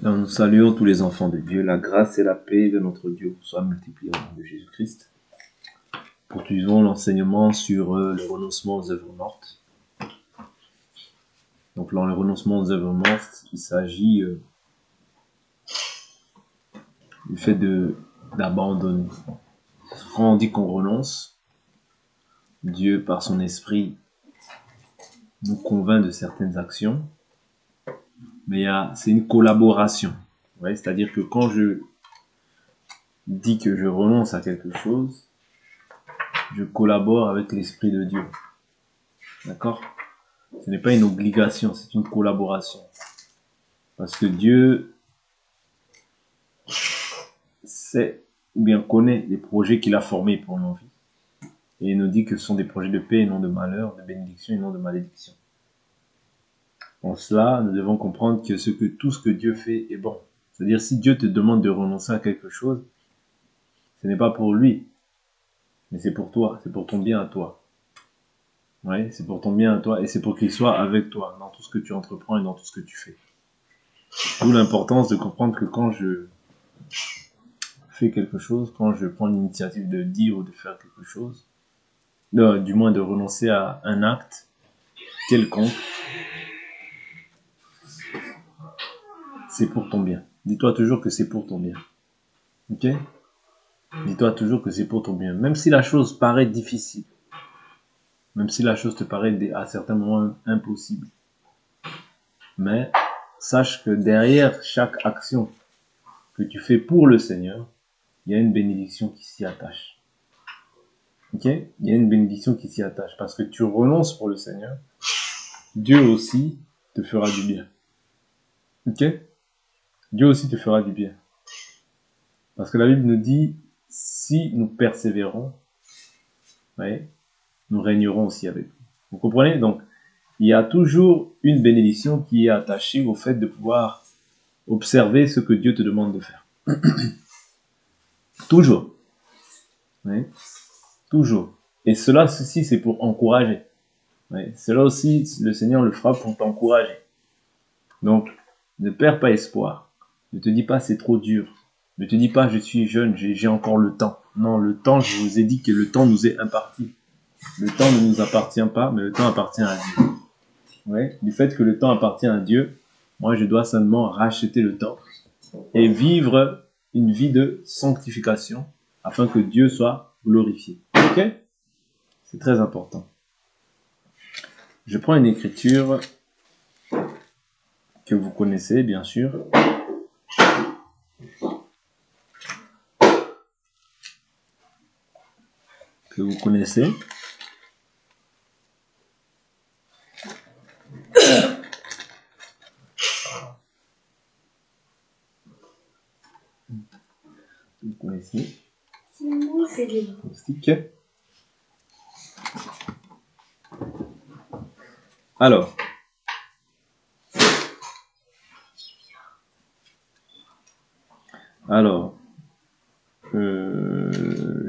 Nous saluons tous les enfants de Dieu. La grâce et la paix de notre Dieu soient multipliées au nom de Jésus-Christ. Poursuivons l'enseignement sur le renoncement aux œuvres mortes. Donc, dans le renoncement aux œuvres mortes, il s'agit du fait d'abandonner. Quand on dit qu'on renonce, Dieu, par son esprit, nous convainc de certaines actions, mais c'est une collaboration. Ouais, c'est-à-dire que quand je dis que je renonce à quelque chose, je collabore avec l'Esprit de Dieu. D'accord ? Ce n'est pas une obligation, c'est une collaboration. Parce que Dieu sait ou bien connaît les projets qu'il a formés pour nos vies. Et il nous dit que ce sont des projets de paix et non de malheur, de bénédiction et non de malédiction. En cela, nous devons comprendre que tout ce que Dieu fait est bon. C'est-à-dire, si Dieu te demande de renoncer à quelque chose, ce n'est pas pour lui, mais c'est pour toi, c'est pour ton bien à toi. Ouais, c'est pour ton bien à toi et c'est pour qu'il soit avec toi dans tout ce que tu entreprends et dans tout ce que tu fais. D'où l'importance de comprendre que quand je fais quelque chose, quand je prends l'initiative de dire ou de faire quelque chose, du moins de renoncer à un acte quelconque, c'est pour ton bien. Dis-toi toujours que c'est pour ton bien. Ok ? Dis-toi toujours que c'est pour ton bien. Même si la chose paraît difficile, même si la chose te paraît à certains moments impossible, mais sache que derrière chaque action que tu fais pour le Seigneur, il y a une bénédiction qui s'y attache. Ok ? Il y a une bénédiction qui s'y attache. Parce que tu renonces pour le Seigneur, Dieu aussi te fera du bien. Ok ? Dieu aussi te fera du bien. Parce que la Bible nous dit, si nous persévérons, ouais, nous régnerons aussi avec lui. Vous comprenez ? Donc, il y a toujours une bénédiction qui est attachée au fait de pouvoir observer ce que Dieu te demande de faire. Toujours. Oui. Toujours. Et ceci, c'est pour encourager. Oui. Cela aussi, le Seigneur le fera pour t'encourager. Donc, ne perds pas espoir. Ne te dis pas c'est trop dur. Ne te dis pas je suis jeune, j'ai encore le temps. Non, le temps, je vous ai dit que le temps nous est imparti. Le temps ne nous appartient pas, mais le temps appartient à Dieu. Ouais. Du fait que le temps appartient à Dieu, moi je dois seulement racheter le temps et vivre une vie de sanctification afin que Dieu soit glorifié. Ok ? C'est très important. Je prends une écriture que vous connaissez, bien sûr. Que vous connaissez. Vous connaissez. C'est des Stick. Alors.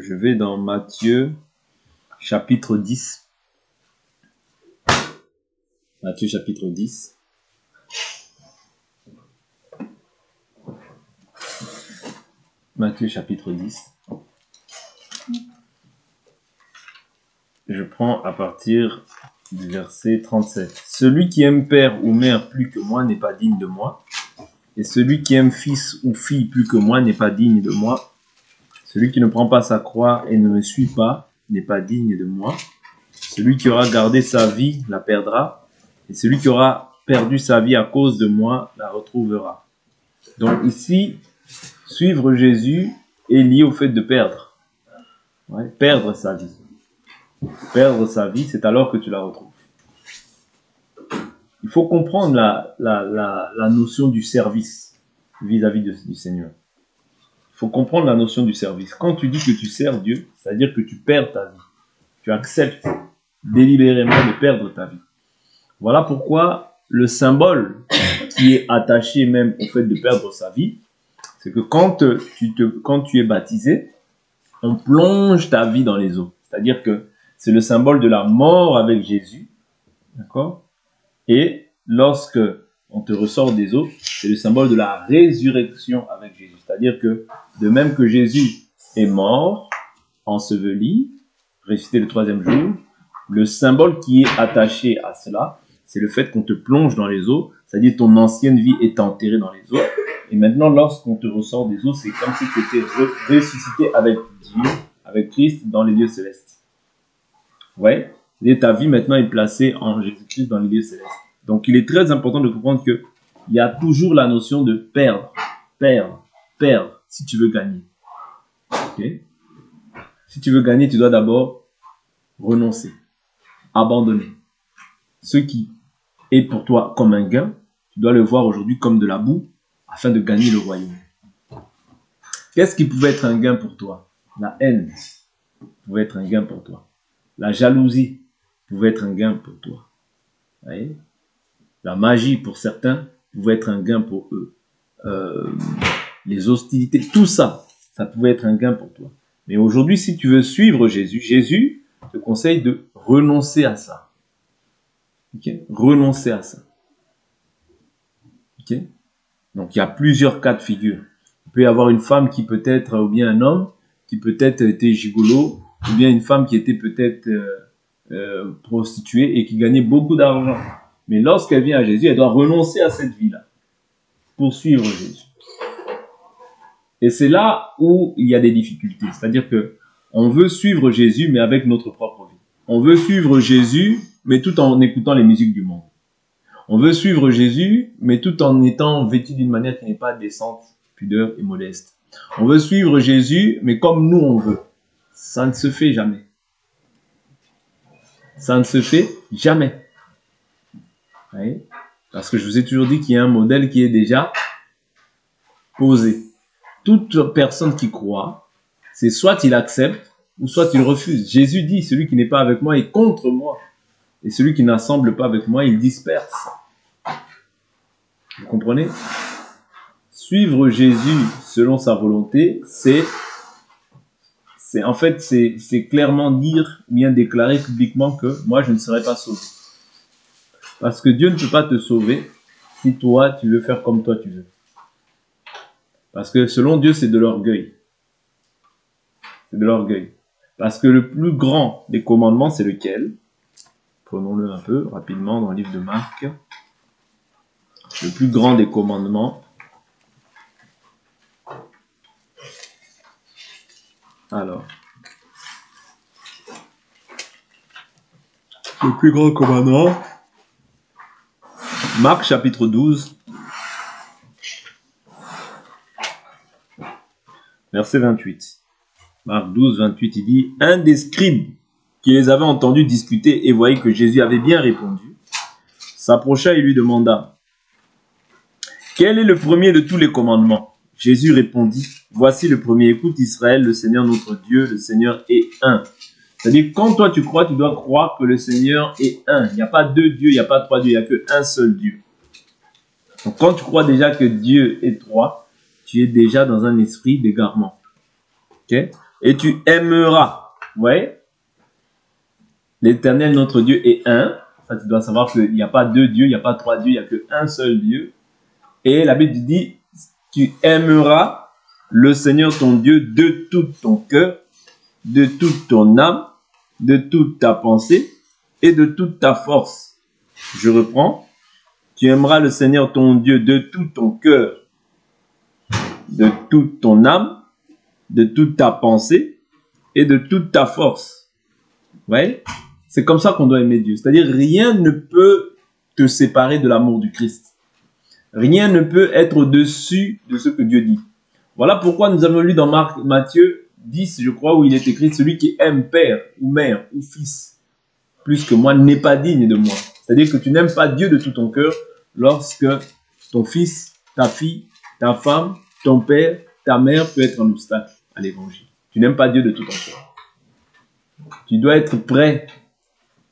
Je vais dans Matthieu, chapitre 10. Matthieu, chapitre 10. Matthieu, chapitre 10. Je prends à partir du verset 37. Celui qui aime père ou mère plus que moi n'est pas digne de moi. Et celui qui aime fils ou fille plus que moi n'est pas digne de moi. Celui qui ne prend pas sa croix et ne me suit pas n'est pas digne de moi. Celui qui aura gardé sa vie la perdra. Et celui qui aura perdu sa vie à cause de moi la retrouvera. Donc ici, suivre Jésus est lié au fait de perdre. Ouais, perdre sa vie. Perdre sa vie, c'est alors que tu la retrouves. Il faut comprendre la notion du service vis-à-vis du Seigneur. Il faut comprendre la notion du service. Quand tu dis que tu sers Dieu, c'est-à-dire que tu perds ta vie. Tu acceptes délibérément de perdre ta vie. Voilà pourquoi le symbole qui est attaché même au fait de perdre sa vie, c'est que quand tu es baptisé, on plonge ta vie dans les eaux. C'est-à-dire que c'est le symbole de la mort avec Jésus. D'accord ? Et lorsque on te ressort des eaux, c'est le symbole de la résurrection avec Jésus. C'est-à-dire que, de même que Jésus est mort, enseveli, ressuscité le troisième jour, le symbole qui est attaché à cela, c'est le fait qu'on te plonge dans les eaux, c'est-à-dire ton ancienne vie est enterrée dans les eaux, et maintenant lorsqu'on te ressort des eaux, c'est comme si tu étais ressuscité avec Dieu, avec Christ dans les lieux célestes. Ouais, et ta vie maintenant est placée en Jésus-Christ dans les lieux célestes. Donc il est très important de comprendre que il y a toujours la notion de perdre, si tu veux gagner. Okay? Si tu veux gagner, tu dois d'abord renoncer, abandonner. Ce qui est pour toi comme un gain, tu dois le voir aujourd'hui comme de la boue afin de gagner le royaume. Qu'est-ce qui pouvait être un gain pour toi? La haine pouvait être un gain pour toi. La jalousie pouvait être un gain pour toi. Voyez? La magie pour certains pouvait être un gain pour eux. Les hostilités, tout ça, ça pouvait être un gain pour toi. Mais aujourd'hui, si tu veux suivre Jésus, Jésus te conseille de renoncer à ça. Okay? Renoncer à ça. Okay? Donc, il y a plusieurs cas de figure. Il peut y avoir une femme qui peut être, ou bien un homme, qui peut-être était gigolo, ou bien une femme qui était peut-être prostituée et qui gagnait beaucoup d'argent. Mais lorsqu'elle vient à Jésus, elle doit renoncer à cette vie-là pour suivre Jésus. Et c'est là où il y a des difficultés. C'est-à-dire que on veut suivre Jésus, mais avec notre propre vie. On veut suivre Jésus, mais tout en écoutant les musiques du monde. On veut suivre Jésus, mais tout en étant vêtu d'une manière qui n'est pas décente, pudeur et modeste. On veut suivre Jésus, mais comme nous on veut. Ça ne se fait jamais. Ça ne se fait jamais. Oui? Parce que je vous ai toujours dit qu'il y a un modèle qui est déjà posé. Toute personne qui croit, c'est soit il accepte, ou soit il refuse. Jésus dit, celui qui n'est pas avec moi est contre moi. Et celui qui n'assemble pas avec moi, il disperse. Vous comprenez? Suivre Jésus selon sa volonté, c'est clairement dire, bien déclarer publiquement que moi je ne serai pas sauvé. Parce que Dieu ne peut pas te sauver si toi tu veux faire comme toi tu veux. Parce que selon Dieu, c'est de l'orgueil. C'est de l'orgueil. Parce que le plus grand des commandements, c'est lequel? Prenons-le un peu rapidement dans le livre de Marc. Le plus grand des commandements. Alors. Le plus grand commandement. Marc chapitre 12. Verset 28. Marc 12, 28, il dit, un des scribes qui les avait entendus discuter et voyait que Jésus avait bien répondu, s'approcha et lui demanda, quel est le premier de tous les commandements? Jésus répondit, voici le premier, écoute Israël, le Seigneur notre Dieu, le Seigneur est un. C'est-à-dire, quand toi tu crois, tu dois croire que le Seigneur est un. Il n'y a pas deux dieux, il n'y a pas trois dieux, il n'y a qu'un seul Dieu. Donc quand tu crois déjà que Dieu est trois, tu es déjà dans un esprit d'égarement. Okay? Et tu aimeras, ouais, l'Éternel notre Dieu est un. Ça, tu dois savoir qu'il n'y a pas deux dieux, il n'y a pas trois dieux, il n'y a qu'un seul Dieu. Et la Bible dit, tu aimeras le Seigneur ton Dieu de tout ton cœur, de toute ton âme, de toute ta pensée et de toute ta force. Je reprends. Tu aimeras le Seigneur ton Dieu de tout ton cœur, de toute ton âme, de toute ta pensée et de toute ta force. Ouais? C'est comme ça qu'on doit aimer Dieu. C'est-à-dire, rien ne peut te séparer de l'amour du Christ. Rien ne peut être au-dessus de ce que Dieu dit. Voilà pourquoi nous avons lu dans Matthieu 10, je crois, où il est écrit, celui qui aime père ou mère ou fils plus que moi n'est pas digne de moi. C'est-à-dire que tu n'aimes pas Dieu de tout ton cœur lorsque ton fils, ta fille, ta femme, ton père, ta mère peut être un obstacle à l'évangile. Tu n'aimes pas Dieu de tout ton cœur. Tu dois être prêt,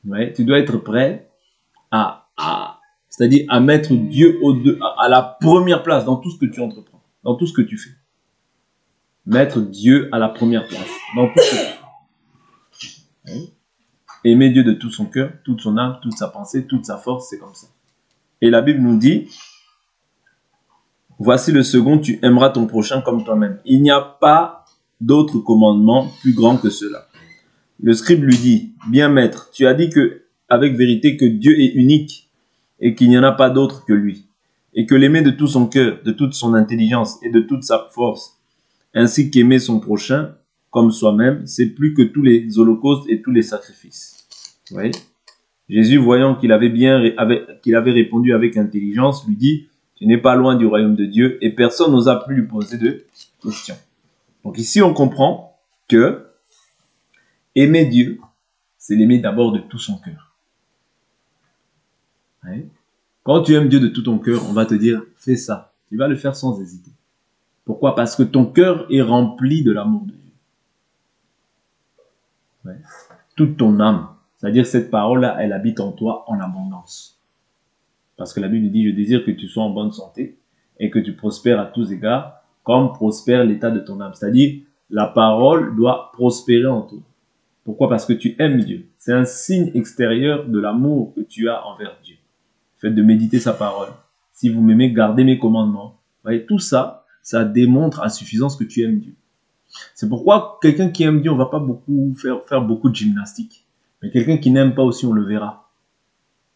ouais, tu dois être prêt c'est-à-dire à mettre Dieu à la première place dans tout ce que tu entreprends, dans tout ce que tu fais. Mettre Dieu à la première place dans tout ce que tu fais. Ouais. Aimer Dieu de tout son cœur, toute son âme, toute sa pensée, toute sa force, c'est comme ça. Et la Bible nous dit, Voici le second, tu aimeras ton prochain comme toi-même. Il n'y a pas d'autre commandement plus grand que cela. Le scribe lui dit, bien maître, tu as dit que, avec vérité que Dieu est unique et qu'il n'y en a pas d'autre que lui, et que l'aimer de tout son cœur, de toute son intelligence et de toute sa force, ainsi qu'aimer son prochain comme soi-même, c'est plus que tous les holocaustes et tous les sacrifices. Vous voyez? Jésus, voyant qu'il avait répondu avec intelligence, lui dit, tu n'es pas loin du royaume de Dieu, et personne n'osa plus lui poser de questions. Donc ici, on comprend que aimer Dieu, c'est l'aimer d'abord de tout son cœur. Ouais. Quand tu aimes Dieu de tout ton cœur, on va te dire, fais ça. Tu vas le faire sans hésiter. Pourquoi? Parce que ton cœur est rempli de l'amour de Dieu. Ouais. Toute ton âme. C'est-à-dire cette parole-là, elle habite en toi en abondance. Parce que la Bible dit, je désire que tu sois en bonne santé et que tu prospères à tous égards, comme prospère l'état de ton âme. C'est-à-dire, la parole doit prospérer en toi. Pourquoi? Parce que tu aimes Dieu. C'est un signe extérieur de l'amour que tu as envers Dieu. Le fait de méditer sa parole. Si vous m'aimez, gardez mes commandements. Vous voyez, tout ça, ça démontre à suffisance que tu aimes Dieu. C'est pourquoi quelqu'un qui aime Dieu, on ne va pas faire beaucoup de gymnastique. Mais quelqu'un qui n'aime pas aussi, on le verra.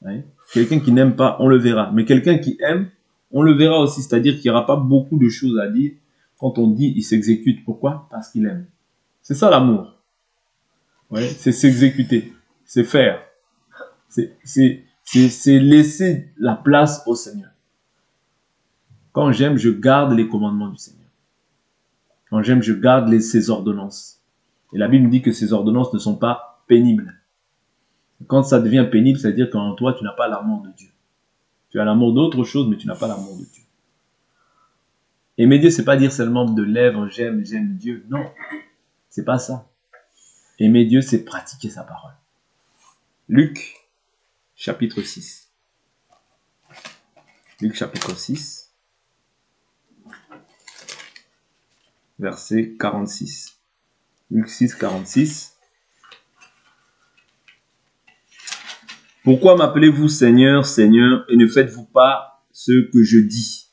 Ouais. Quelqu'un qui n'aime pas, on le verra. Mais quelqu'un qui aime, on le verra aussi. C'est-à-dire qu'il n'y aura pas beaucoup de choses à dire. Quand on dit, il s'exécute. Pourquoi? Parce qu'il aime. C'est ça l'amour. Ouais. C'est s'exécuter. C'est faire. C'est laisser la place au Seigneur. Quand j'aime, je garde les commandements du Seigneur. Quand j'aime, je garde ses ordonnances. Et la Bible dit que ces ordonnances ne sont pas pénibles. Quand ça devient pénible, c'est-à-dire qu'en toi, tu n'as pas l'amour de Dieu. Tu as l'amour d'autre chose, mais tu n'as pas l'amour de Dieu. Aimer Dieu, c'est pas dire seulement de lèvres, j'aime Dieu. Non, c'est pas ça. Aimer Dieu, c'est pratiquer sa parole. Luc, chapitre 6. Luc, chapitre 6, verset 46. Luc 6, 46. Pourquoi m'appelez-vous Seigneur, Seigneur, et ne faites-vous pas ce que je dis?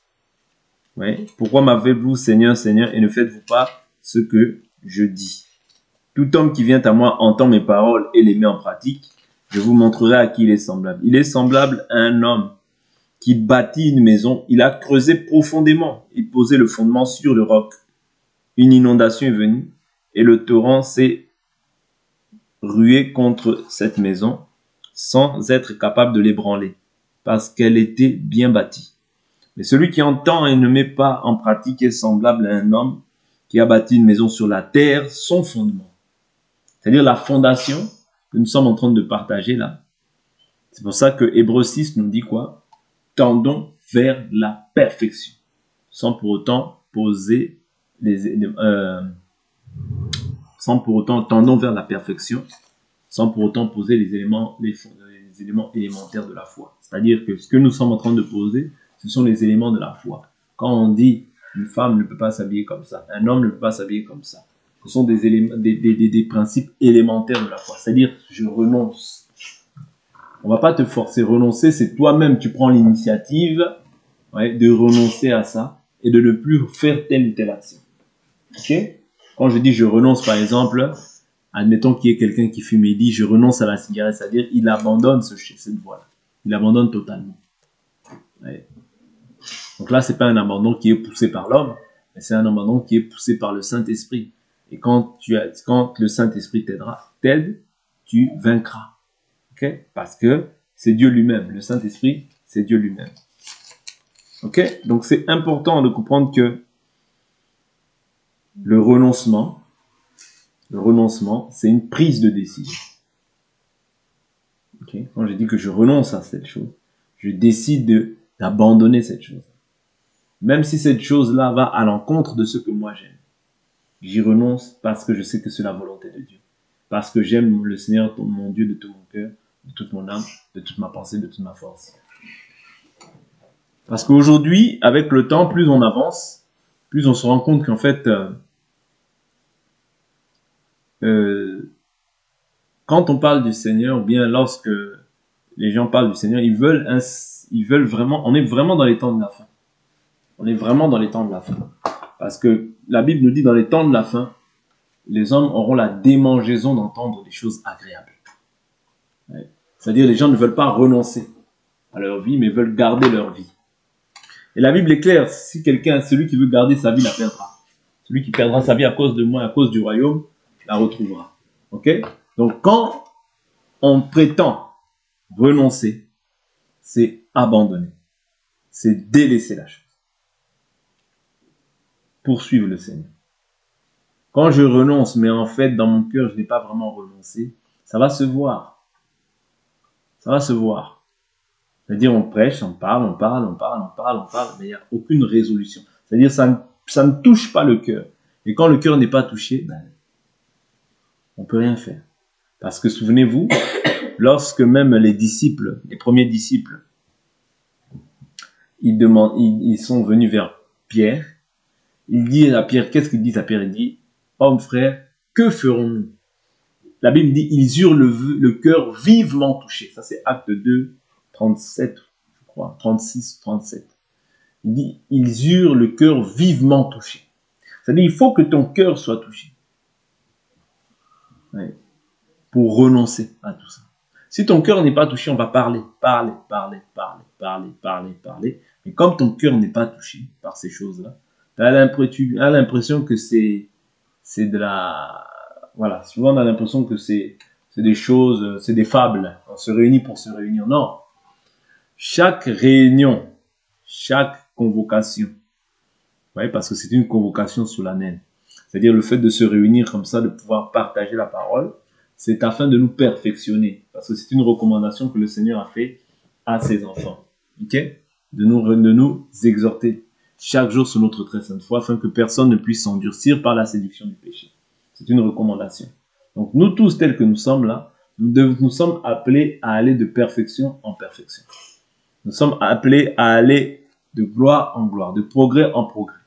Ouais. Pourquoi m'appelez-vous Seigneur, Seigneur, et ne faites-vous pas ce que je dis? Tout homme qui vient à moi entend mes paroles et les met en pratique. Je vous montrerai à qui il est semblable. Il est semblable à un homme qui bâtit une maison. Il a creusé profondément et posé le fondement sur le roc. Une inondation est venue et le torrent s'est rué contre cette maison sans être capable de l'ébranler parce qu'elle était bien bâtie. Mais celui qui entend et ne met pas en pratique est semblable à un homme qui a bâti une maison sur la terre, son fondement. C'est-à-dire la fondation que nous sommes en train de partager là. C'est pour ça que Hébreux 6 nous dit quoi? Tendons vers la perfection, sans pour autant tendons vers la perfection, sans pour autant poser les éléments élémentaires de la foi. C'est-à-dire que ce que nous sommes en train de poser, ce sont les éléments de la foi. Quand on dit une femme ne peut pas s'habiller comme ça, un homme ne peut pas s'habiller comme ça, ce sont des éléments, des principes élémentaires de la foi. C'est-à-dire, je renonce. On ne va pas te forcer. Renoncer, c'est toi-même, tu prends l'initiative de renoncer à ça et de ne plus faire telle ou telle action. Ok? Quand je dis je renonce, par exemple, admettons qu'il y ait quelqu'un qui fume et dit je renonce à la cigarette, c'est-à-dire il abandonne cette voie-là. Il abandonne totalement. Ouais. Donc là, c'est pas un abandon qui est poussé par l'homme, mais c'est un abandon qui est poussé par le Saint-Esprit. Et quand le Saint-Esprit t'aide, tu vaincras. Okay? Parce que c'est Dieu lui-même. Le Saint-Esprit, c'est Dieu lui-même. Ok? Donc c'est important de comprendre que le renoncement, c'est une prise de décision. Okay? Quand je dis que je renonce à cette chose, je décide d'abandonner cette chose. Même si cette chose-là va à l'encontre de ce que moi j'aime. J'y renonce parce que je sais que c'est la volonté de Dieu. Parce que j'aime le Seigneur, mon Dieu, de tout mon cœur, de toute mon âme, de toute ma pensée, de toute ma force. Parce qu'aujourd'hui, avec le temps, plus on avance, plus on se rend compte qu'en fait, quand on parle du Seigneur, ou bien lorsque les gens parlent du Seigneur, ils veulent vraiment, on est vraiment dans les temps de la fin. On est vraiment dans les temps de la fin. Parce que la Bible nous dit dans les temps de la fin, les hommes auront la démangeaison d'entendre des choses agréables. Ouais. C'est-à-dire les gens ne veulent pas renoncer à leur vie, mais veulent garder leur vie. Et la Bible est claire, si celui qui veut garder sa vie la perdra. Celui qui perdra sa vie à cause de moi, à cause du royaume, la retrouvera. Ok? Donc quand on prétend renoncer, c'est abandonner. C'est délaisser la chose. Poursuivre le Seigneur. Quand je renonce, mais en fait, dans mon cœur, je n'ai pas vraiment renoncé, ça va se voir. Ça va se voir. C'est-à-dire, on prêche, on parle, mais il n'y a aucune résolution. C'est-à-dire, ça ne touche pas le cœur. Et quand le cœur n'est pas touché, on ne peut rien faire. Parce que souvenez-vous, lorsque même les disciples, les premiers disciples, ils sont venus vers Pierre, il dit à Pierre, qu'est-ce qu'il dit à Pierre? Il dit, homme frère, que ferons-nous? La Bible dit, ils eurent le cœur vivement touché. Ça c'est Acte 2, 37, je crois, 36, 37. Il dit, ils eurent le cœur vivement touché. C'est-à-dire, il faut que ton cœur soit touché. Ouais. Pour renoncer à tout ça. Si ton cœur n'est pas touché, on va parler. Mais comme ton cœur n'est pas touché par ces choses-là, tu as l'impression que c'est de la... Voilà, souvent on a l'impression que c'est des choses, c'est des fables. On se réunit pour se réunir. Non. Chaque réunion, chaque convocation, ouais, parce que c'est une convocation solennelle. C'est-à-dire le fait de se réunir comme ça, de pouvoir partager la parole, c'est afin de nous perfectionner. Parce que c'est une recommandation que le Seigneur a fait à ses enfants. Ok? De nous exhorter chaque jour sur notre très sainte foi, afin que personne ne puisse s'endurcir par la séduction du péché. C'est une recommandation. Donc nous tous tels que nous sommes là, nous sommes appelés à aller de perfection en perfection. Nous sommes appelés à aller de gloire en gloire, de progrès en progrès.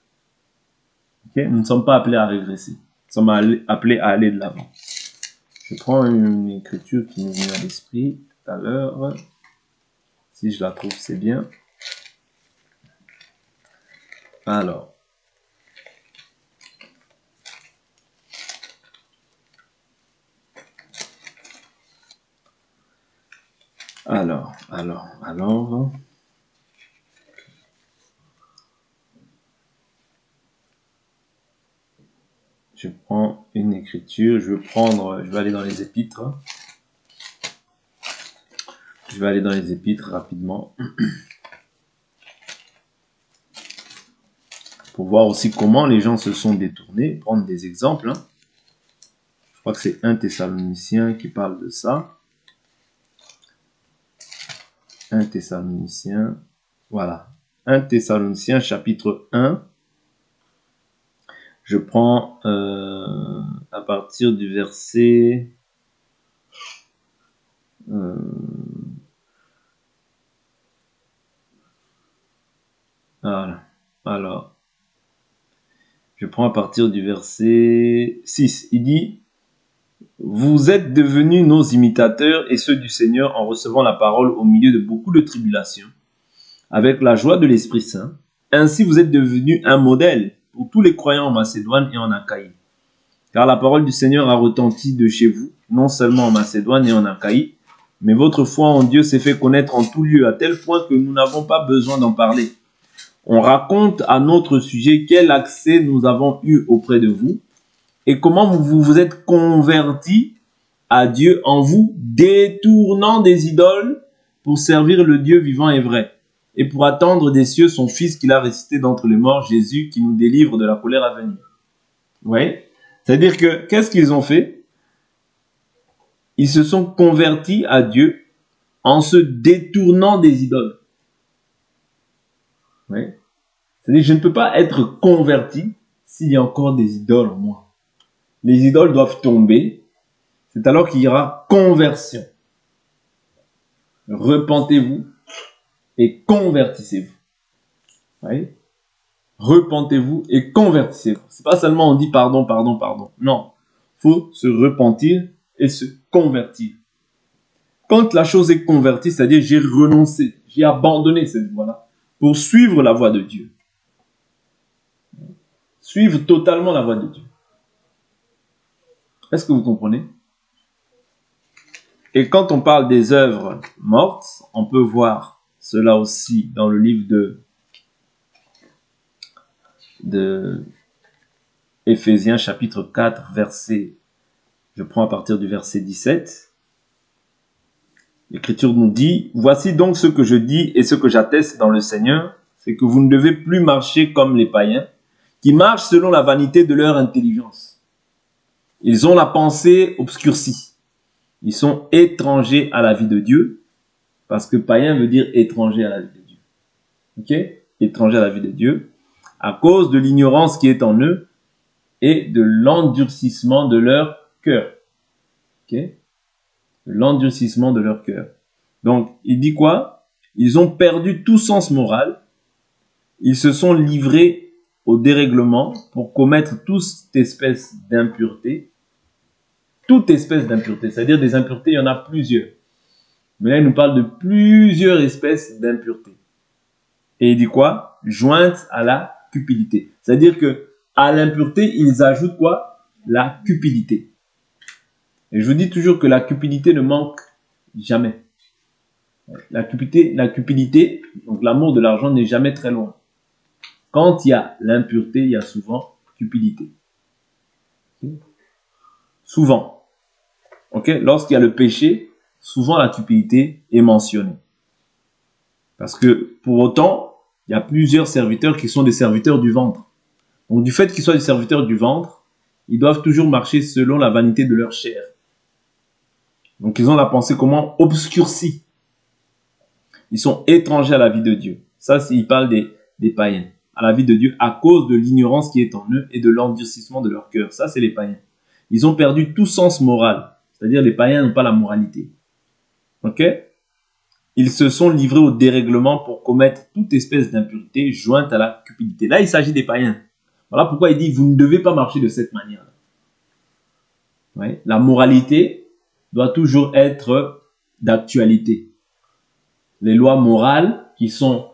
Okay? Nous ne sommes pas appelés à régresser. Nous sommes appelés à aller de l'avant. Je prends une écriture qui m'est venue à l'esprit tout à l'heure. Si je la trouve, c'est bien. Alors. Je prends une écriture, je vais aller dans les épîtres. Je vais aller dans les épîtres rapidement. Pour voir aussi comment les gens se sont détournés, prendre des exemples. Je crois que c'est 1 Thessaloniciens qui parle de ça. 1 Thessaloniciens, voilà. 1 Thessaloniciens chapitre 1. Je prends à partir du verset... voilà. Alors, je prends à partir du verset 6. Il dit, « Vous êtes devenus nos imitateurs et ceux du Seigneur en recevant la parole au milieu de beaucoup de tribulations, avec la joie de l'Esprit Saint. Ainsi, vous êtes devenus un modèle pour tous les croyants en Macédoine et en Achaïe. Car la parole du Seigneur a retenti de chez vous, non seulement en Macédoine et en Achaïe, mais votre foi en Dieu s'est fait connaître en tout lieu, à tel point que nous n'avons pas besoin d'en parler. On raconte à notre sujet quel accès nous avons eu auprès de vous, et comment vous vous êtes convertis à Dieu en vous détournant des idoles pour servir le Dieu vivant et vrai, et pour attendre des cieux son Fils qu'il a ressuscité d'entre les morts, Jésus, qui nous délivre de la colère à venir. » Vous voyez ? C'est-à-dire que, qu'est-ce qu'ils ont fait? Ils se sont convertis à Dieu en se détournant des idoles. Vous voyez ? C'est-à-dire que je ne peux pas être converti s'il y a encore des idoles en moi. Les idoles doivent tomber. C'est alors qu'il y aura conversion. Repentez-vous et convertissez-vous. Vous voyez? Repentez-vous et convertissez-vous. C'est pas seulement on dit pardon. Non. Faut se repentir et se convertir. Quand la chose est convertie, c'est-à-dire j'ai renoncé, j'ai abandonné cette voie-là pour suivre la voie de Dieu. Suivre totalement la voie de Dieu. Est-ce que vous comprenez? Et quand on parle des œuvres mortes, on peut voir cela aussi dans le livre de Éphésiens chapitre 4, verset, je prends à partir du verset 17. L'Écriture nous dit, « Voici donc ce que je dis et ce que j'atteste dans le Seigneur, c'est que vous ne devez plus marcher comme les païens, qui marchent selon la vanité de leur intelligence. Ils ont la pensée obscurcie. Ils sont étrangers à la vie de Dieu, parce que païen veut dire étranger à la vie de Dieu. Ok? Étranger à la vie de Dieu, à cause de l'ignorance qui est en eux et de l'endurcissement de leur cœur. Ok? L'endurcissement de leur cœur. Donc, il dit quoi? Ils ont perdu tout sens moral. Ils se sont livrés au dérèglement pour commettre toute espèce d'impureté. Toute espèce d'impureté. C'est-à-dire des impuretés, il y en a plusieurs. Mais là, il nous parle de plusieurs espèces d'impureté. Et il dit quoi? Jointe à la cupidité. C'est-à-dire que à l'impureté, ils ajoutent quoi? La cupidité. Et je vous dis toujours que la cupidité ne manque jamais. La cupidité, donc l'amour de l'argent n'est jamais très loin. Quand il y a l'impureté, il y a souvent cupidité. Souvent. Okay? Lorsqu'il y a le péché, souvent la cupidité est mentionnée. Parce que pour autant, il y a plusieurs serviteurs qui sont des serviteurs du ventre. Donc du fait qu'ils soient des serviteurs du ventre, ils doivent toujours marcher selon la vanité de leur chair. Donc ils ont la pensée comment? Obscurcie. Ils sont étrangers à la vie de Dieu. Ça, il parle des païens. À la vie de Dieu à cause de l'ignorance qui est en eux et de l'endurcissement de leur cœur. Ça, c'est les païens. Ils ont perdu tout sens moral. C'est-à-dire les païens n'ont pas la moralité. Ok? Ils se sont livrés au dérèglement pour commettre toute espèce d'impureté jointe à la cupidité. Là, il s'agit des païens. Voilà pourquoi il dit, vous ne devez pas marcher de cette manière. Ouais. La moralité doit toujours être d'actualité. Les lois morales qui sont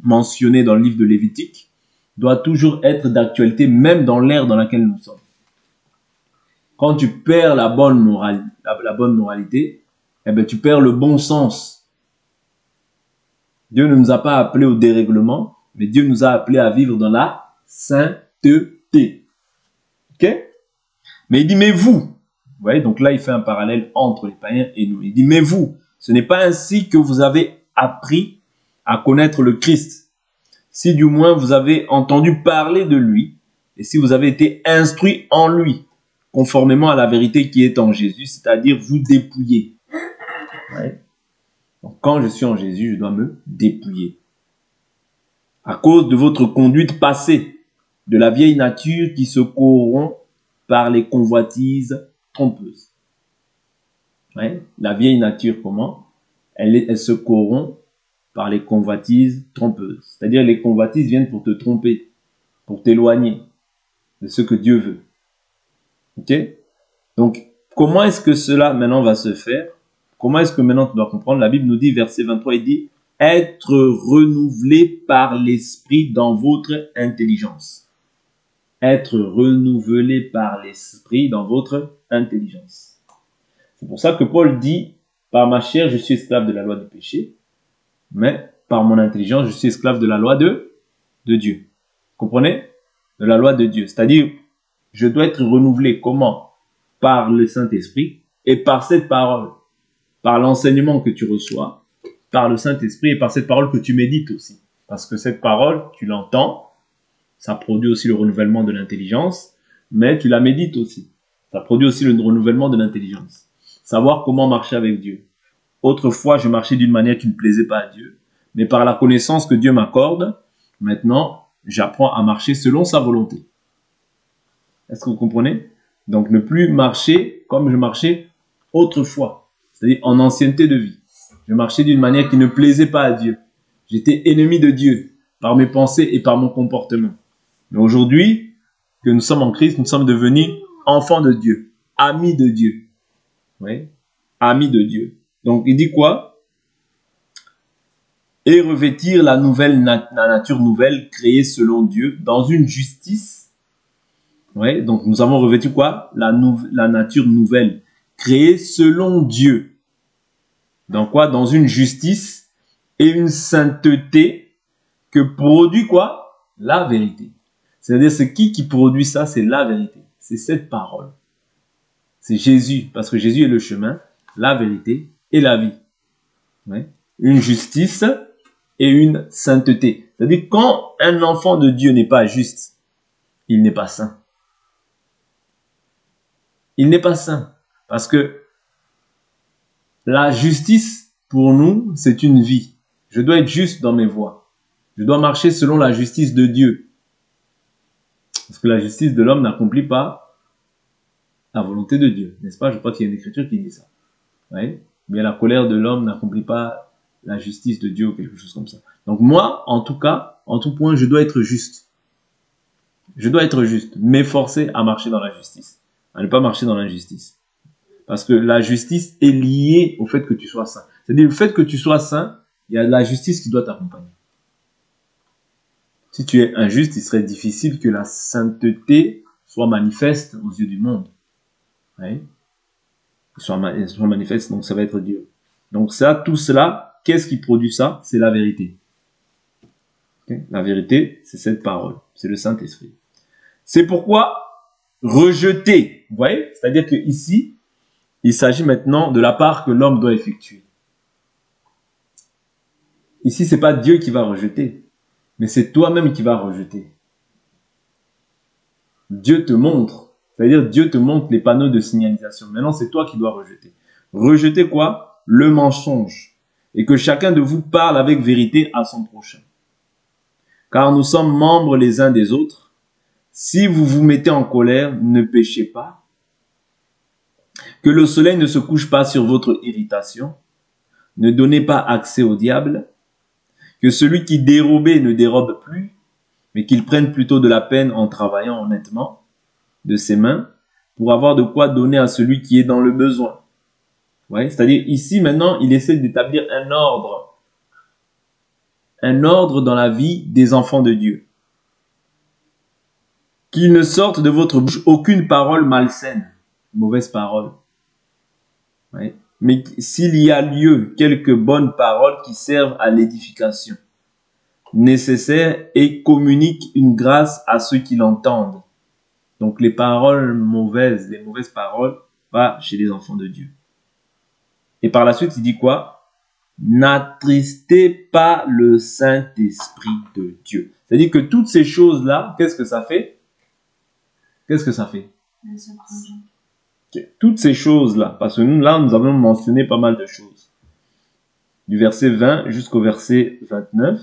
mentionnées dans le livre de Lévitique doivent toujours être d'actualité, même dans l'ère dans laquelle nous sommes. Quand tu perds la bonne moralité, eh bien, tu perds le bon sens. Dieu ne nous a pas appelés au dérèglement, mais Dieu nous a appelés à vivre dans la sainteté. Ok? Mais il dit, mais vous voyez, donc là, il fait un parallèle entre les païens et nous. Il dit, mais vous, ce n'est pas ainsi que vous avez appris à connaître le Christ. Si du moins vous avez entendu parler de lui, et si vous avez été instruit en lui, conformément à la vérité qui est en Jésus, c'est-à-dire vous dépouiller. Ouais. Donc, quand je suis en Jésus, je dois me dépouiller. À cause de votre conduite passée, de la vieille nature qui se corrompt par les convoitises trompeuses. Ouais. La vieille nature, comment? Elle se corrompt par les convoitises trompeuses. C'est-à-dire les convoitises viennent pour te tromper, pour t'éloigner de ce que Dieu veut. Ok? Donc, comment est-ce que cela maintenant va se faire? Comment est-ce que maintenant tu dois comprendre? La Bible nous dit, verset 23, il dit, être renouvelé par l'esprit dans votre intelligence. Être renouvelé par l'esprit dans votre intelligence. C'est pour ça que Paul dit, par ma chair, je suis esclave de la loi du péché, mais par mon intelligence, je suis esclave de la loi de Dieu. Comprenez? De la loi de Dieu. C'est-à-dire, je dois être renouvelé. Comment? Par le Saint-Esprit et par cette parole. Par l'enseignement que tu reçois, par le Saint-Esprit et par cette parole que tu médites aussi. Parce que cette parole, tu l'entends, ça produit aussi le renouvellement de l'intelligence, mais tu la médites aussi. Ça produit aussi le renouvellement de l'intelligence. Savoir comment marcher avec Dieu. Autrefois, je marchais d'une manière qui ne plaisait pas à Dieu, mais par la connaissance que Dieu m'accorde, maintenant, j'apprends à marcher selon sa volonté. Est-ce que vous comprenez? Donc, ne plus marcher comme je marchais autrefois, c'est-à-dire en ancienneté de vie. Je marchais d'une manière qui ne plaisait pas à Dieu. J'étais ennemi de Dieu par mes pensées et par mon comportement. Mais aujourd'hui, que nous sommes en Christ, nous sommes devenus enfants de Dieu, amis de Dieu. Oui, amis de Dieu. Donc, il dit quoi? et revêtir la nature nouvelle créée selon Dieu dans une justice. Ouais, donc nous avons revêtu quoi? La nature nouvelle créée selon Dieu. Dans quoi? Dans une justice et une sainteté que produit quoi? La vérité. C'est-à-dire, c'est qui produit ça? C'est la vérité. C'est cette parole. C'est Jésus, parce que Jésus est le chemin, la vérité et la vie. Ouais. Une justice et une sainteté. C'est-à-dire, quand un enfant de Dieu n'est pas juste, il n'est pas saint. Il n'est pas saint. Parce que la justice, pour nous, c'est une vie. Je dois être juste dans mes voies. Je dois marcher selon la justice de Dieu. Parce que la justice de l'homme n'accomplit pas la volonté de Dieu. N'est-ce pas? Je crois qu'il y a une écriture qui dit ça. Oui. Mais la colère de l'homme n'accomplit pas la justice de Dieu ou quelque chose comme ça. Donc moi, en tout cas, en tout point, je dois être juste. Je dois être juste, m'efforcer à marcher dans la justice, à ne pas marcher dans l'injustice. Parce que la justice est liée au fait que tu sois saint. C'est-à-dire, le fait que tu sois saint, il y a la justice qui doit t'accompagner. Si tu es injuste, il serait difficile que la sainteté soit manifeste aux yeux du monde. Oui. Soit manifeste, donc ça va être Dieu. Donc ça, tout cela, qu'est-ce qui produit ça? C'est la vérité. Okay? La vérité, c'est cette parole, c'est le Saint-Esprit. C'est pourquoi rejeter, vous voyez? C'est-à-dire que ici, il s'agit maintenant de la part que l'homme doit effectuer. Ici, c'est pas Dieu qui va rejeter, mais c'est toi-même qui vas rejeter. Dieu te montre, c'est-à-dire Dieu te montre les panneaux de signalisation. Maintenant, c'est toi qui dois rejeter. Rejeter quoi? Le mensonge. Et que chacun de vous parle avec vérité à son prochain. Car nous sommes membres les uns des autres. Si vous vous mettez en colère, ne péchez pas. Que le soleil ne se couche pas sur votre irritation. Ne donnez pas accès au diable. Que celui qui dérobait ne dérobe plus, mais qu'il prenne plutôt de la peine en travaillant honnêtement de ses mains pour avoir de quoi donner à celui qui est dans le besoin. Ouais, c'est-à-dire ici maintenant, il essaie d'établir un ordre dans la vie des enfants de Dieu. Qu'il ne sorte de votre bouche aucune parole malsaine, mauvaise parole. Ouais. Mais s'il y a lieu, quelques bonnes paroles qui servent à l'édification, nécessaires et communiquent une grâce à ceux qui l'entendent. Donc les paroles mauvaises, les mauvaises paroles, pas chez les enfants de Dieu. Et par la suite, il dit quoi? N'attristez pas le Saint-Esprit de Dieu. C'est-à-dire que toutes ces choses-là, qu'est-ce que ça fait? Qu'est-ce que ça fait? Okay. Toutes ces choses-là, parce que nous avons mentionné pas mal de choses. Du verset 20 jusqu'au verset 29,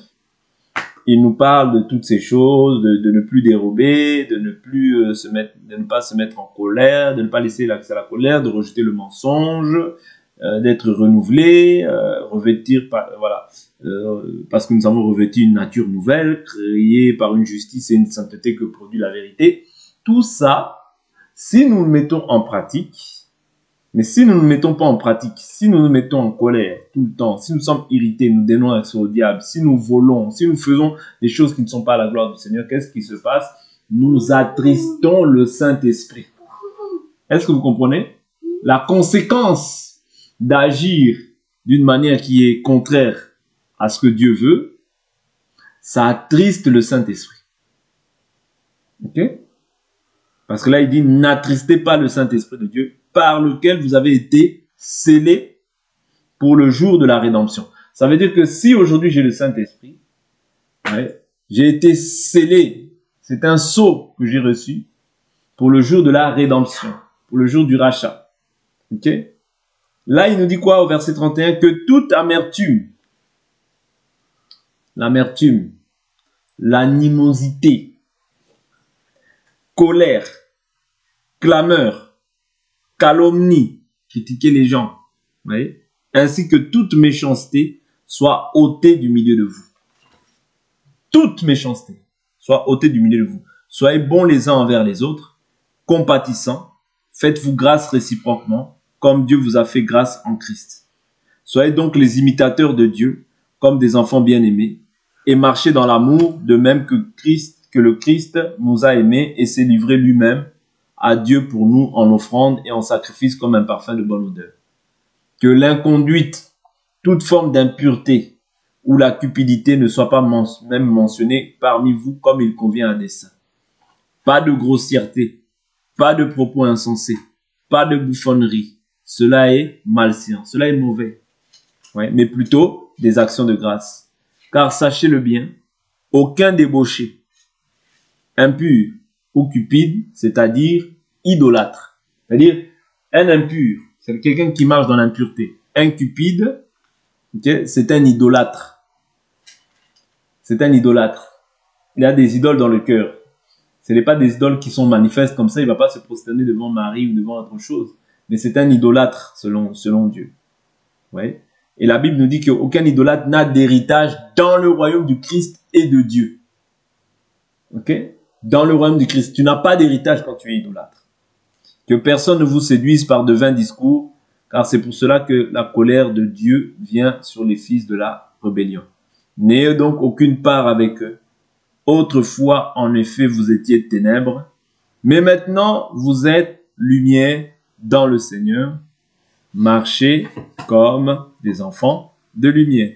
il nous parle de toutes ces choses, de ne plus dérober, de ne pas se mettre en colère, de ne pas laisser l'accès à la colère, de rejeter le mensonge, d'être renouvelé, revêtir, parce que nous avons revêtu une nature nouvelle, créée par une justice et une sainteté que produit la vérité. Tout ça, si nous le mettons en pratique, mais si nous ne le mettons pas en pratique, si nous nous mettons en colère tout le temps, si nous sommes irrités, nous donnons accès au diable, si nous volons, si nous faisons des choses qui ne sont pas à la gloire du Seigneur, qu'est-ce qui se passe? Nous attristons le Saint-Esprit. Est-ce que vous comprenez? La conséquence d'agir d'une manière qui est contraire à ce que Dieu veut, ça attriste le Saint-Esprit. Ok? Parce que là, il dit, n'attristez pas le Saint-Esprit de Dieu, par lequel vous avez été scellés pour le jour de la rédemption. Ça veut dire que si aujourd'hui j'ai le Saint-Esprit, ouais, j'ai été scellé, c'est un sceau que j'ai reçu pour le jour de la rédemption, pour le jour du rachat. Ok? Là, il nous dit quoi au verset 31? Que toute amertume, l'amertume, l'animosité, colère, clameur, calomnie, critiquer les gens, vous voyez, ainsi que toute méchanceté soit ôtée du milieu de vous. Toute méchanceté soit ôtée du milieu de vous. Soyez bons les uns envers les autres, compatissants, faites-vous grâce réciproquement, comme Dieu vous a fait grâce en Christ. Soyez donc les imitateurs de Dieu comme des enfants bien-aimés et marcher dans l'amour, de même que le Christ nous a aimés et s'est livré lui-même à Dieu pour nous en offrande et en sacrifice comme un parfum de bonne odeur. Que l'inconduite, toute forme d'impureté ou la cupidité ne soit pas même mentionnée parmi vous comme il convient à des saints. Pas de grossièreté, pas de propos insensés, pas de bouffonnerie. Cela est malsain, cela est mauvais. Ouais, mais plutôt des actions de grâce. Car sachez-le bien, aucun débauché, impur ou cupide, c'est-à-dire idolâtre. C'est-à-dire un impur, c'est quelqu'un qui marche dans l'impureté. Un cupide, okay, c'est un idolâtre. C'est un idolâtre. Il a des idoles dans le cœur. Ce n'est pas des idoles qui sont manifestes comme ça, il ne va pas se prosterner devant Marie ou devant autre chose. Mais c'est un idolâtre selon Dieu. Ouais. Et la Bible nous dit qu'aucun idolâtre n'a d'héritage dans le royaume du Christ et de Dieu. Ok? Dans le royaume du Christ. Tu n'as pas d'héritage quand tu es idolâtre. Que personne ne vous séduise par de vains discours, car c'est pour cela que la colère de Dieu vient sur les fils de la rébellion. N'ayez donc aucune part avec eux. Autrefois, en effet, vous étiez ténèbres, mais maintenant, vous êtes lumière dans le Seigneur. Marchez comme des enfants de lumière.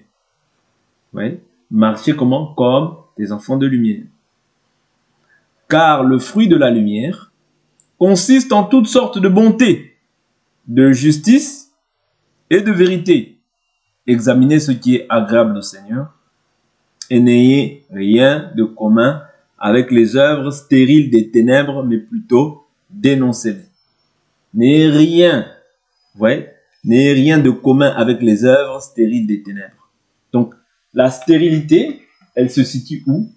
Oui. Marchez comment? Comme des enfants de lumière. Car le fruit de la lumière consiste en toutes sortes de bonté, de justice et de vérité. Examinez ce qui est agréable au Seigneur et n'ayez rien de commun avec les œuvres stériles des ténèbres, mais plutôt dénoncez-les. N'ayez rien, n'ayez rien de commun avec les œuvres stériles des ténèbres. Donc, la stérilité, elle se situe où?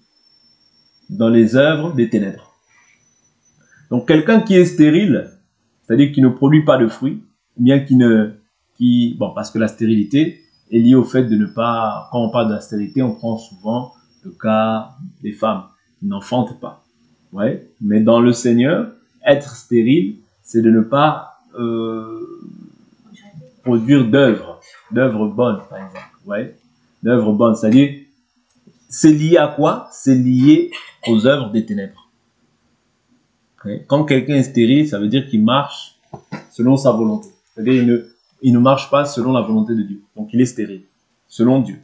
Dans les œuvres des ténèbres. Donc, quelqu'un qui est stérile, c'est-à-dire qui ne produit pas de fruits, ou bien parce que la stérilité est liée au fait de ne pas, quand on parle de la stérilité, on prend souvent le cas des femmes qui n'enfantent pas. Ouais. Mais dans le Seigneur, être stérile, c'est de ne pas produire d'œuvres bonnes, par exemple. Ouais. D'œuvres bonnes, c'est-à-dire, c'est lié à quoi? C'est lié aux œuvres des ténèbres. Okay. Quand quelqu'un est stérile, ça veut dire qu'il marche selon sa volonté. C'est-à-dire, il ne marche pas selon la volonté de Dieu. Donc, il est stérile, selon Dieu.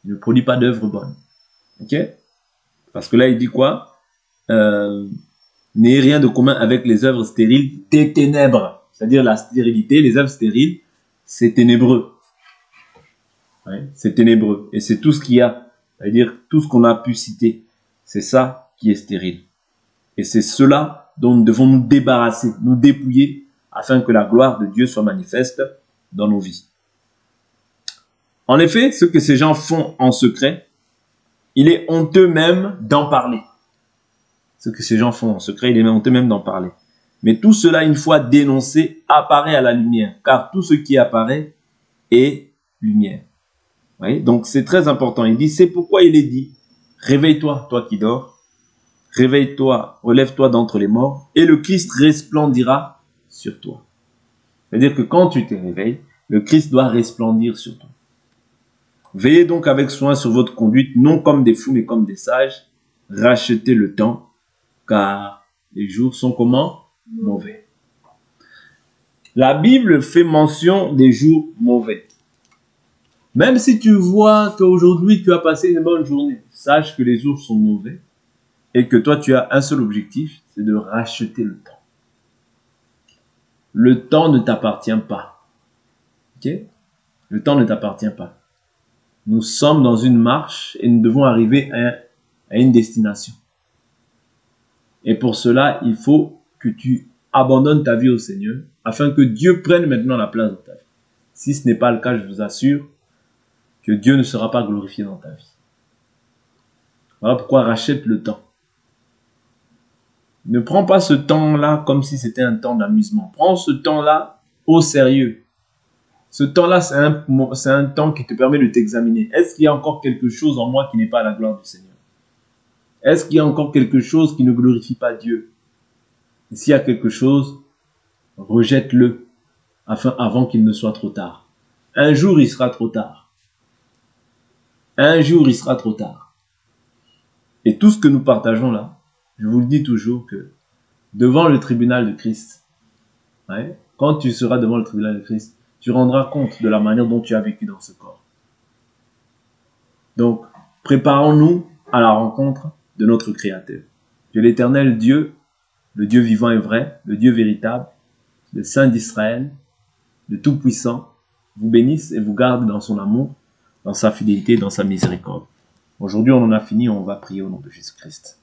Il ne produit pas d'œuvres bonnes. Ok? Parce que là, il dit quoi? N'ayez rien de commun avec les œuvres stériles des ténèbres. C'est-à-dire la stérilité, les œuvres stériles, c'est ténébreux. Ouais, c'est ténébreux. Et c'est tout ce qu'il y a. C'est-à-dire tout ce qu'on a pu citer. C'est ça qui est stérile. Et c'est cela dont nous devons nous débarrasser, nous dépouiller, afin que la gloire de Dieu soit manifeste dans nos vies. En effet, ce que ces gens font en secret, il est honteux même d'en parler. Ce que ces gens font en secret, il est honteux même d'en parler. Mais tout cela, une fois dénoncé, apparaît à la lumière, car tout ce qui apparaît est lumière. Oui, donc c'est très important. Il dit, c'est pourquoi il est dit, réveille-toi, toi qui dors, réveille-toi, relève-toi d'entre les morts, et le Christ resplendira sur toi. C'est-à-dire que quand tu te réveilles, le Christ doit resplendir sur toi. Veillez donc avec soin sur votre conduite, non comme des fous, mais comme des sages. Rachetez le temps, car les jours sont comment? Mauvais. La Bible fait mention des jours mauvais. Même si tu vois qu'aujourd'hui tu as passé une bonne journée, sache que les jours sont mauvais et que toi tu as un seul objectif, c'est de racheter le temps. Le temps ne t'appartient pas. Ok? Le temps ne t'appartient pas. Nous sommes dans une marche et nous devons arriver à une destination. Et pour cela, il faut que tu abandonnes ta vie au Seigneur afin que Dieu prenne maintenant la place dans ta vie. Si ce n'est pas le cas, je vous assure que Dieu ne sera pas glorifié dans ta vie. Voilà pourquoi rachète le temps. Ne prends pas ce temps-là comme si c'était un temps d'amusement. Prends ce temps-là au sérieux. Ce temps-là, c'est un temps qui te permet de t'examiner. Est-ce qu'il y a encore quelque chose en moi qui n'est pas à la gloire du Seigneur? Est-ce qu'il y a encore quelque chose qui ne glorifie pas Dieu? Et s'il y a quelque chose, rejette-le avant qu'il ne soit trop tard. Un jour, il sera trop tard. Un jour, il sera trop tard. Et tout ce que nous partageons là, je vous le dis toujours que devant le tribunal de Christ, ouais, quand tu seras devant le tribunal de Christ, tu rendras compte de la manière dont tu as vécu dans ce corps. Donc, préparons-nous à la rencontre de notre Créateur. Que l'Éternel Dieu, le Dieu vivant et vrai, le Dieu véritable, le Saint d'Israël, le Tout-Puissant, vous bénisse et vous garde dans son amour, dans sa fidélité, dans sa miséricorde. Aujourd'hui, on en a fini, on va prier au nom de Jésus-Christ.